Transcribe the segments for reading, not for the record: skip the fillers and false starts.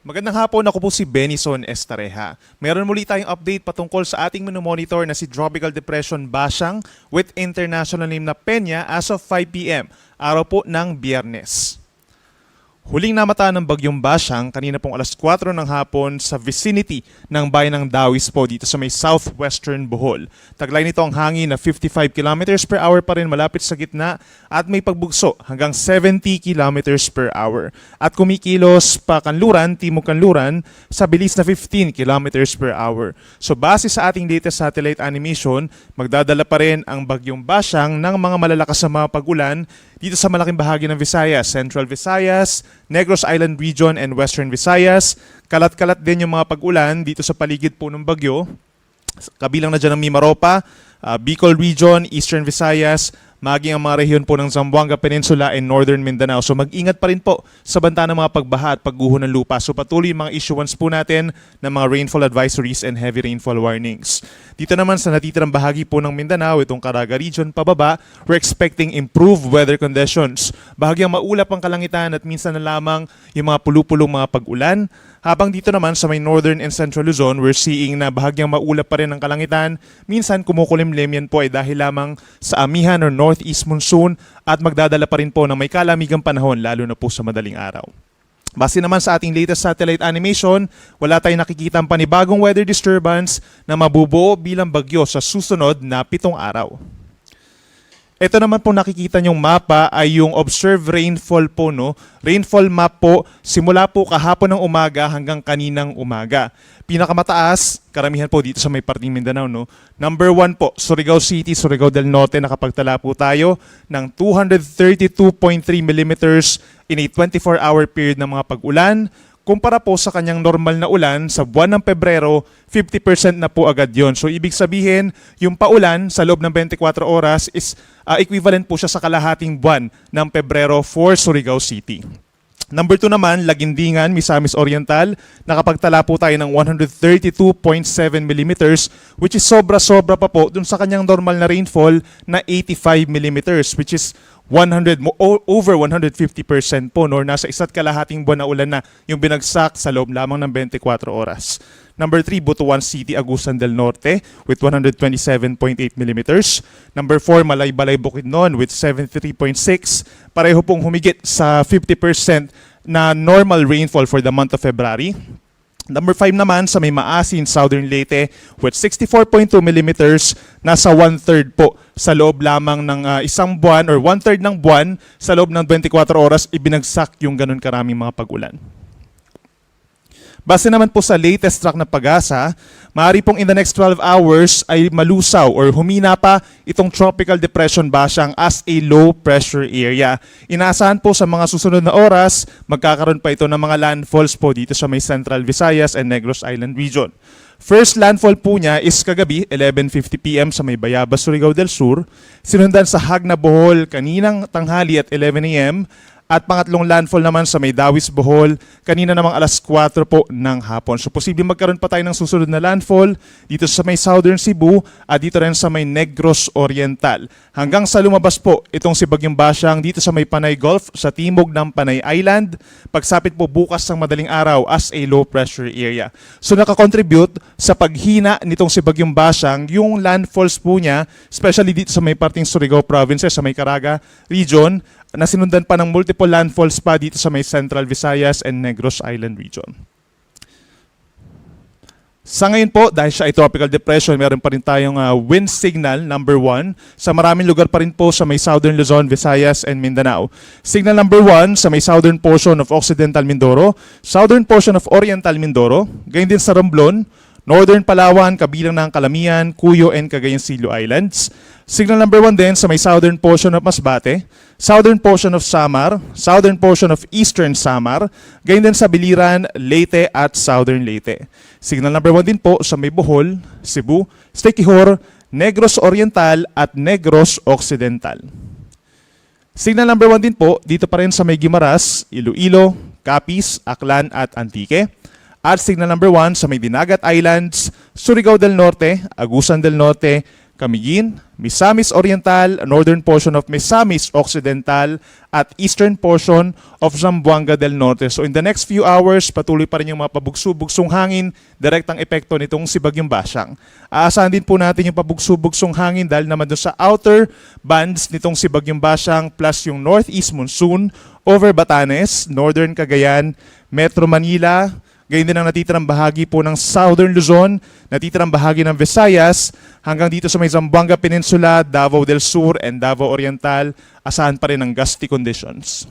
Magandang hapon, ako po si Benison Estareja. Meron muli tayong update patungkol sa ating monitor na si Tropical Depression Bashang with international name na Peña as of 5 p.m. araw po ng Biyernes. Huling namata ng bagyong Bashang kanina pong alas 4 ng hapon sa vicinity ng bayan ng Dawis po dito sa may southwestern Bohol. Taglay nito ang hangin na 55 km per hour pa rin malapit sa gitna at may pagbugso hanggang 70 km per hour. At kumikilos pa kanluran, timog kanluran sa bilis na 15 km per hour. So base sa ating latest satellite animation, magdadala pa rin ang bagyong Bashang ng mga malalakas na mga pag-ulan dito sa malaking bahagi ng Visayas, Central Visayas, Negros Island Region and Western Visayas. Kalat-kalat din yung mga pag-ulan dito sa paligid po ng bagyo. Kabilang na dyan ang Mimaropa, Bicol Region, Eastern Visayas, maging ang mga rehiyon po ng Zamboanga Peninsula and Northern Mindanao. So mag-ingat pa rin po sa banta ng mga pagbaha at pagguho ng lupa. So patuloy yung mga issuance po natin ng mga rainfall advisories and heavy rainfall warnings. Dito naman sa natitirang bahagi po ng Mindanao, itong Caraga Region pababa, we're expecting improved weather conditions. Bahagyang maulap ang kalangitan at minsan na lamang yung mga pulupulong mga pag-ulan. Habang dito naman sa may Northern and Central Luzon, we're seeing na bahagyang maulap pa rin ang kalangitan. Minsan kumukulimlim yan po ay dahil lamang sa amihan or northeast monsoon at magdadala pa rin po ng may kalamigang panahon lalo na po sa madaling araw. Base naman sa ating latest satellite animation, wala tayong nakikitang panibagong weather disturbance na mabubuo bilang bagyo sa susunod na 7 araw. Ito naman po nakikita nyong mapa ay yung observed rainfall po, no? Rainfall map po simula po kahapon ng umaga hanggang kaninang umaga. Pinakamataas, karamihan po dito sa may parting Mindanao, no? Number 1 po, Surigao City, Surigao del Norte, nakapagtala po tayo ng 232.3 millimeters in a 24-hour period ng mga pag-ulan. Kumpara po sa kanyang normal na ulan sa buwan ng Pebrero, 50% na po agad yon. So ibig sabihin, yung paulan sa loob ng 24 oras is equivalent po siya sa kalahating buwan ng Pebrero for Surigao City. Number 2 naman, Lagindingan, Misamis Oriental, nakapagtala po tayo ng 132.7 millimeters which is sobra-sobra pa po dun sa kanyang normal na rainfall na 85 millimeters which is over 150% po, no? Nasa isa't kalahating buwan na ulan na yung binagsak sa loob lamang ng 24 oras. Number 3, Butuan City, Agusan del Norte with 127.8 millimeters. Number 4, Malaybalay, Bukidnon with 73.6. Pareho pong humigit sa 50% na normal rainfall for the month of February. Number 5 naman sa may Maasin, Southern Leyte with 64.2 millimeters, nasa 1/3 po sa loob lamang ng isang buwan or 1/3 ng buwan sa loob ng 24 oras ibinagsak yung ganun karaming mga pag-ulan. Base naman po sa latest track na pag-asa, maaari pong in the next 12 hours ay malusaw or humina pa itong Tropical Depression Bashang as a low pressure area. Inaasahan po sa mga susunod na oras, magkakaroon pa ito ng mga landfalls po dito sa may Central Visayas and Negros Island Region. First landfall po niya is kagabi, 11:50 p.m. sa may Bayabas, Surigao del Sur. Sinundan sa Hagna, Bohol kaninang tanghali at 11 a.m. At pangatlong landfall naman sa may Dawis, Bohol, kanina namang alas 4 po ng hapon. So posibleng magkaroon pa tayo ng susunod na landfall dito sa may Southern Cebu at dito rin sa may Negros Oriental. Hanggang sa lumabas po itong si Bagyong Bashang dito sa may Panay Gulf sa timog ng Panay Island. Pagsapit po bukas ng madaling araw as a low pressure area. So nakakontribute sa paghina nitong si Bagyong Bashang yung landfalls po niya, especially dito sa may parting Surigao Province, sa may Caraga Region, na sinundan pa ng multiple landfalls pa dito sa may Central Visayas and Negros Island Region. Sa ngayon po, dahil siya ay tropical depression, meron pa rin tayong wind signal number 1 sa maraming lugar pa rin po sa may Southern Luzon, Visayas, and Mindanao. Signal number 1 sa may southern portion of Occidental Mindoro, southern portion of Oriental Mindoro, gayon din sa Romblon, Northern Palawan, kabilang ng Calamian, Cuyo, and Cagayan Silo Islands. Signal number 1 din sa may southern portion of Masbate, southern portion of Samar, southern portion of Eastern Samar, gayon din sa Biliran, Leyte, at Southern Leyte. Signal number 1 din po sa may Bohol, Cebu, Siquijor, Negros Oriental, at Negros Occidental. Signal number 1 din po dito pa rin sa may Guimaras, Iloilo, Capiz, Aklan, at Antique. At signal number 1 sa may Dinagat Islands, Surigao del Norte, Agusan del Norte, Camiguin, Misamis Oriental, northern portion of Misamis Occidental, at eastern portion of Zamboanga del Norte. So in the next few hours, patuloy pa rin yung mga pabugso-bugsong hangin, direktang epekto nitong si Bagyong Basyang. Aasahan din po natin yung pabugso-bugsong hangin dahil naman doon sa outer bands nitong si Bagyong Basyang plus yung northeast monsoon over Batanes, northern Cagayan, Metro Manila, gayon din ang natitirang bahagi po ng Southern Luzon, natitirang bahagi ng Visayas, hanggang dito sa may Zamboanga Peninsula, Davao del Sur, and Davao Oriental, asahan pa rin ang gusty conditions.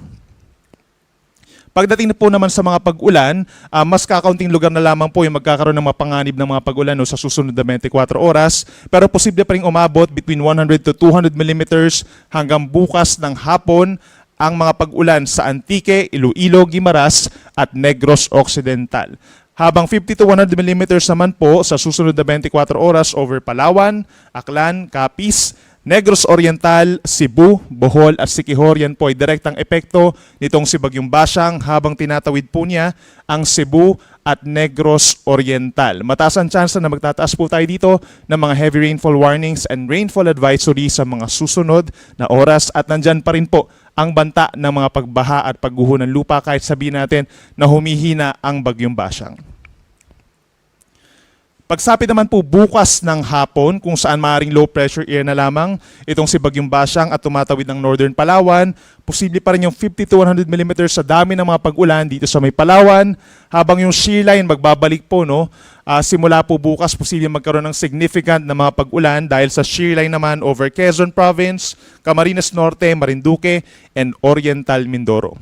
Pagdating na po naman sa mga pag-ulan, mas kakaunting lugar na lamang po yung magkakaroon ng mga panganib ng mga pag-ulan sa susunod na 24 oras, pero posible pa rin umabot between 100 to 200 millimeters hanggang bukas ng hapon ang mga pag-ulan sa Antique, Iloilo, Guimaras at Negros Occidental. Habang 50 to 100 millimeters naman po sa susunod na 24 oras over Palawan, Aklan, Capiz, Negros Oriental, Cebu, Bohol at Siquijor. Yan po ay direktang epekto nitong si Bagyong Basyang habang tinatawid po niya ang Cebu at Negros Oriental. Mataas ang chance na magtataas po tayo dito ng mga heavy rainfall warnings and rainfall advisory sa mga susunod na oras at nandyan pa rin po ang banta ng mga pagbaha at pagguho ng lupa kahit sabihin natin na humihina ang Bagyong Basyang. Pagsapit naman po bukas ng hapon kung saan maaaring low pressure area na lamang itong si Bagyong Basyang at tumatawid ng northern Palawan, posible pa rin yung 50 to 100 millimeters sa dami ng mga pag-ulan dito sa may Palawan, habang yung shear line magbabalik po simula po bukas posible magkaroon ng significant na mga pag-ulan dahil sa shear line naman over Quezon Province, Camarines Norte, Marinduque, and Oriental Mindoro.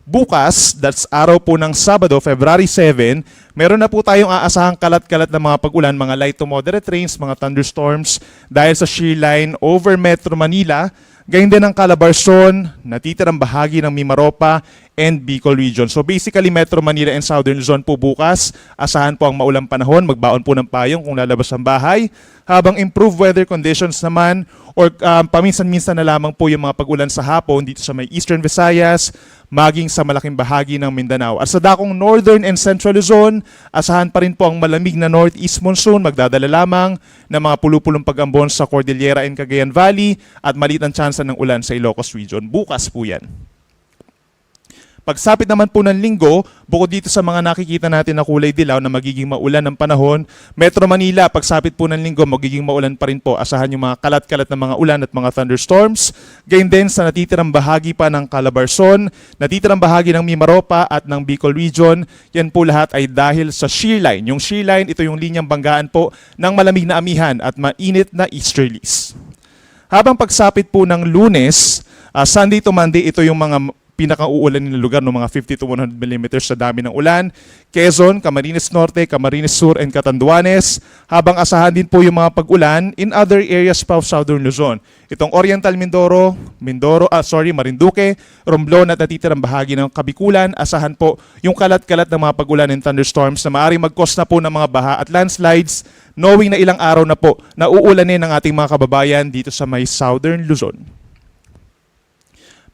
Bukas, that's araw po ng Sabado, February 7, meron na po tayong aasahang kalat-kalat na mga pag-ulan, mga light to moderate rains, mga thunderstorms dahil sa shear line over Metro Manila, gayon din ang Calabarzon, natitirang bahagi ng Mimaropa and Bicol region. So basically Metro Manila and Southern Luzon po bukas, asahan po ang maulang panahon, magbaon po ng payong kung lalabas ang bahay, habang improved weather conditions naman or paminsan-minsan na lamang po yung mga pag-ulan sa hapon dito sa may Eastern Visayas, maging sa malaking bahagi ng Mindanao. At sa dakong Northern and Central Luzon, asahan pa rin po ang malamig na Northeast monsoon, magdadala lamang ng mga pulupulong pag-ambon sa Cordillera and Cagayan Valley at maliit ang tsansa ng ulan sa Ilocos region. Bukas po yan. Pagsapit naman po ng linggo, bukod dito sa mga nakikita natin na kulay dilaw na magiging maulan ng panahon, Metro Manila, pagsapit po ng linggo, magiging maulan pa rin po. Asahan yung mga kalat-kalat na mga ulan at mga thunderstorms. Gayun din sa natitirang bahagi pa ng Calabarzon, natitirang bahagi ng Mimaropa at ng Bicol region. Yan po lahat ay dahil sa shear line. Yung shear line, ito yung linyang banggaan po ng malamig na amihan at mainit na easterlies. Habang pagsapit po ng Lunes, Sunday to Monday, ito yung mga pinaka-uulan ng lugar ng mga 50 to 100 millimeters sa dami ng ulan. Quezon, Camarines Norte, Camarines Sur, and Catanduanes. Habang asahan din po yung mga pag-ulan in other areas pa of Southern Luzon. Itong Oriental Mindoro, Marinduque, Romblon at natitirang bahagi ng Kabikulan. Asahan po yung kalat-kalat ng mga pag-ulan and thunderstorms na maaaring mag-cause na po ng mga baha at landslides, knowing na ilang araw na po na uulanin ng ating mga kababayan dito sa may Southern Luzon.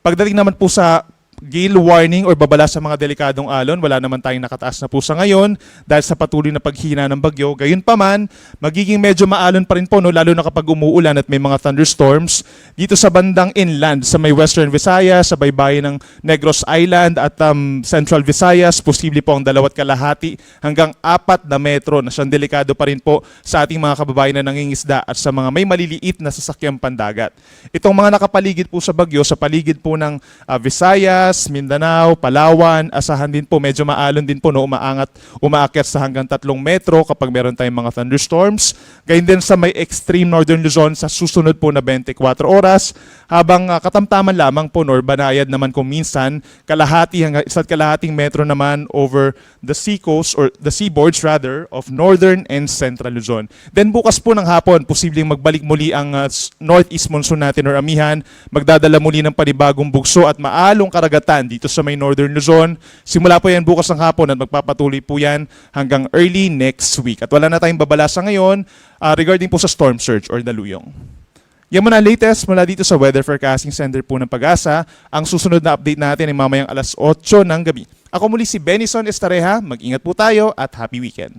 Pagdating naman po sa gale warning or babala sa mga delikadong alon, wala naman tayong nakataas na pusa ngayon dahil sa patuloy na paghina ng bagyo. Gayunpaman, magiging medyo maalon pa rin po, lalo na kapag umuulan at may mga thunderstorms dito sa bandang inland, sa may Western Visayas, sa baybayin ng Negros Island at Central Visayas, posible po ang 2.5 hanggang 4 na metro na siyang delikado pa rin po sa ating mga kababayan na nangingisda at sa mga may maliliit na sasakyang pandagat. Itong mga nakapaligid po sa bagyo, sa paligid po ng Visayas, Mindanao, Palawan, asahan din po medyo maalon din po umaakyat sa hanggang 3 metro kapag meron tayong mga thunderstorms. Gayun din sa may extreme northern Luzon sa susunod po na 24 oras, habang katamtaman lamang po banayad naman kung minsan kalahati hanggang 1.5 metro naman over the seacoast or the seaboards rather of northern and central Luzon. Then bukas po ng hapon, posibleng magbalik muli ang northeast monsoon natin or amihan, magdadala muli ng panibagong bugso at maalong karagatan dito sa may northern Luzon. Simula po yan bukas ng hapon at magpapatuloy po yan hanggang early next week. At wala na tayong babala sa ngayon regarding po sa storm surge or daluyong. Yan muna latest mula dito sa Weather Forecasting Center po ng Pag-asa. Ang susunod na update natin ay mamayang alas 8 ng gabi. Ako muli si Benison Estareja. Mag-ingat po tayo at happy weekend.